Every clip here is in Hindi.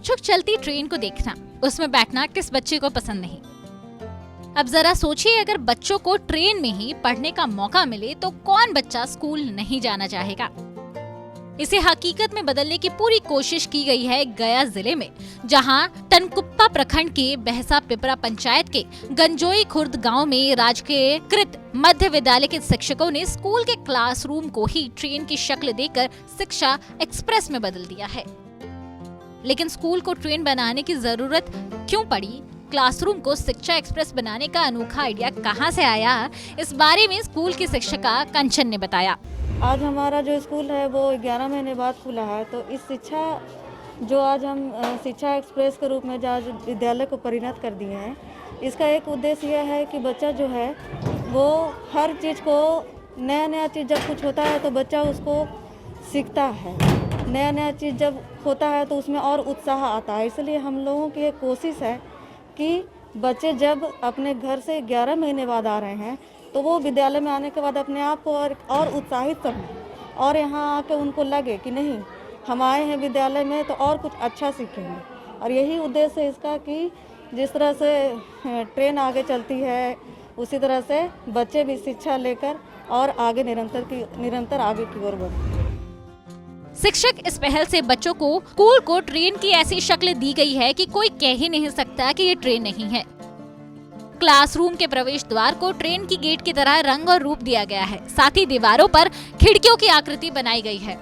छुक चलती ट्रेन को देखना, उसमें बैठना किस बच्चे को पसंद नहीं। अब जरा सोचिए, अगर बच्चों को ट्रेन में ही पढ़ने का मौका मिले तो कौन बच्चा स्कूल नहीं जाना चाहेगा। इसे हकीकत में बदलने की पूरी कोशिश की गई है गया जिले में, जहां तनकुप्पा प्रखंड के बहसा पिपरा पंचायत के गंजोई खुर्द गांव में राजकीय कृत मध्य विद्यालय के शिक्षकों ने स्कूल के क्लासरूम को ही ट्रेन की शक्ल देकर शिक्षा एक्सप्रेस में बदल दिया है। लेकिन स्कूल को ट्रेन बनाने की जरूरत क्यों पड़ी, क्लासरूम को शिक्षा एक्सप्रेस बनाने का अनोखा आइडिया कहां से आया, इस बारे में स्कूल की शिक्षिका कंचन ने बताया। आज हमारा जो स्कूल है वो 11 महीने बाद खुला है, तो इस शिक्षा जो आज हम शिक्षा एक्सप्रेस के रूप में जो आज विद्यालय को परिणत कर दिए हैं, इसका एक उद्देश्य यह है कि बच्चा जो है वो हर चीज़ को नया चीज़ जब कुछ होता है तो बच्चा उसको सीखता है, नया चीज़ जब होता है तो उसमें और उत्साह आता है। इसलिए हम लोगों की एक कोशिश है कि बच्चे जब अपने घर से 11 महीने बाद आ रहे हैं तो वो विद्यालय में आने के बाद अपने आप को और उत्साहित करें और यहाँ आके उनको लगे कि नहीं, हम आए हैं विद्यालय में तो और कुछ अच्छा सीखेंगे। और यही उद्देश्य है इसका कि जिस तरह से ट्रेन आगे चलती है उसी तरह से बच्चे भी शिक्षा लेकर और आगे निरंतर आगे की ओर बढ़ें। शिक्षक इस पहल से बच्चों को स्कूल को ट्रेन की ऐसी शक्ल दी गई है कि कोई कह ही नहीं सकता कि ये ट्रेन नहीं है। क्लासरूम के प्रवेश द्वार को ट्रेन की गेट की तरह रंग और रूप दिया गया है, साथ ही दीवारों पर खिड़कियों की आकृति बनाई गई है।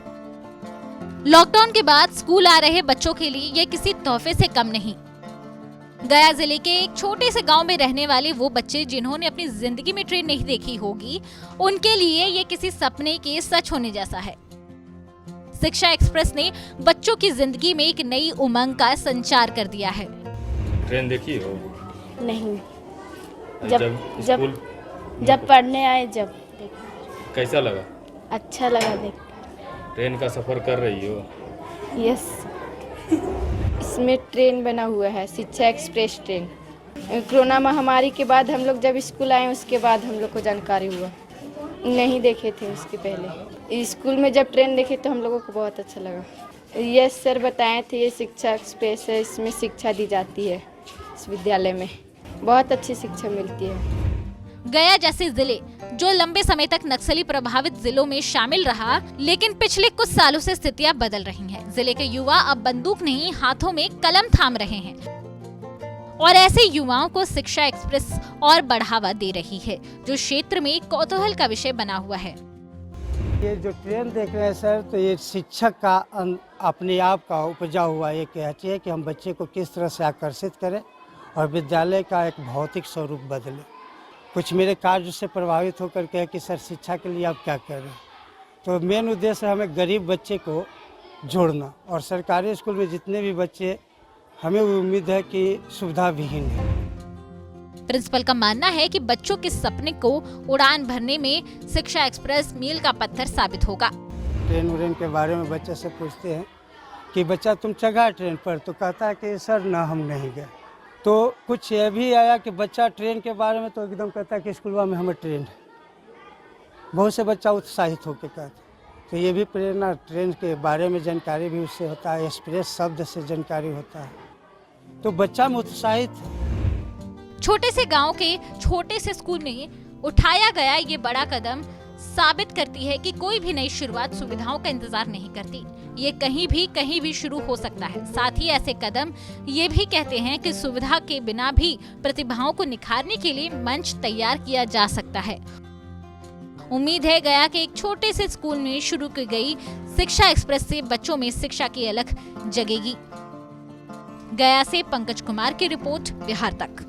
लॉकडाउन के बाद स्कूल आ रहे बच्चों के लिए ये किसी तोहफे से कम नहीं। गया जिले के एक छोटे से गांव में रहने वाले वो बच्चे जिन्होंने अपनी जिंदगी में ट्रेन नहीं देखी होगी, उनके लिए ये किसी सपने के सच होने जैसा है। शिक्षा एक्सप्रेस ने बच्चों की जिंदगी में एक नई उमंग का संचार कर दिया है। ट्रेन देखी हो? नहीं, जब पढ़ने आए जब देखा। कैसा लगा? अच्छा लगा देख। ट्रेन का सफर कर रही हो? यस। इसमें ट्रेन बना हुआ है, शिक्षा एक्सप्रेस ट्रेन। कोरोना महामारी के बाद हम लोग जब स्कूल आए उसके बाद हम लोग को जानकारी हुआ, नहीं देखे थे उसके पहले। स्कूल में जब ट्रेन देखे तो हम लोगों को बहुत अच्छा लगा। यस सर बताए थे, ये शिक्षा एक्सप्रेस है, इसमें शिक्षा दी जाती है। इस विद्यालय में बहुत अच्छी शिक्षा मिलती है। गया जैसे जिले जो लंबे समय तक नक्सली प्रभावित जिलों में शामिल रहा, लेकिन पिछले कुछ सालों से स्थितियां बदल रही हैं। जिले के युवा अब बंदूक नहीं, हाथों में कलम थाम रहे हैं और ऐसे युवाओं को शिक्षा एक्सप्रेस और बढ़ावा दे रही है, जो क्षेत्र में कौतूहल का विषय बना हुआ है। ये जो ट्रेन देख रहे हैं सर, तो ये शिक्षक का अपने आप का उपजा हुआ ये कहती है कि हम बच्चे को किस तरह से आकर्षित करें और विद्यालय का एक भौतिक स्वरूप बदले। कुछ मेरे कार्य से प्रभावित होकर कहे कि सर शिक्षा के लिए आप क्या कर रहे हैं, तो मेन उद्देश्य है हमें गरीब बच्चे को जोड़ना। और सरकारी स्कूल में जितने भी बच्चे, हमें उम्मीद है कि सुविधा विहीन है। प्रिंसिपल का मानना है कि बच्चों के सपने को उड़ान भरने में शिक्षा एक्सप्रेस मील का पत्थर साबित होगा। ट्रेन के बारे में बच्चे से पूछते हैं कि बच्चा तुम चढ़ा ट्रेन पर, तो कहता है कि सर ना हम नहीं गए। तो कुछ ये भी आया कि बच्चा ट्रेन के बारे में तो एकदम कहता है कि स्कूल में हमें ट्रेन है। बहुत से बच्चा उत्साहित होकर कहते, तो ये भी प्रेरणा, ट्रेन के बारे में जानकारी भी उससे होता है, एक्सप्रेस शब्द से जानकारी होता है, तो बच्चा में उत्साहित है। छोटे से गांव के छोटे से स्कूल में उठाया गया ये बड़ा कदम साबित करती है कि कोई भी नई शुरुआत सुविधाओं का इंतजार नहीं करती। ये कहीं भी शुरू हो सकता है। साथ ही ऐसे कदम ये भी कहते हैं कि सुविधा के बिना भी प्रतिभाओं को निखारने के लिए मंच तैयार किया जा सकता है। उम्मीद है गया के एक छोटे से स्कूल में शुरू की गई शिक्षा एक्सप्रेस से बच्चों में शिक्षा की अलख जगेगी। गया से पंकज कुमार की रिपोर्ट, बिहार तक।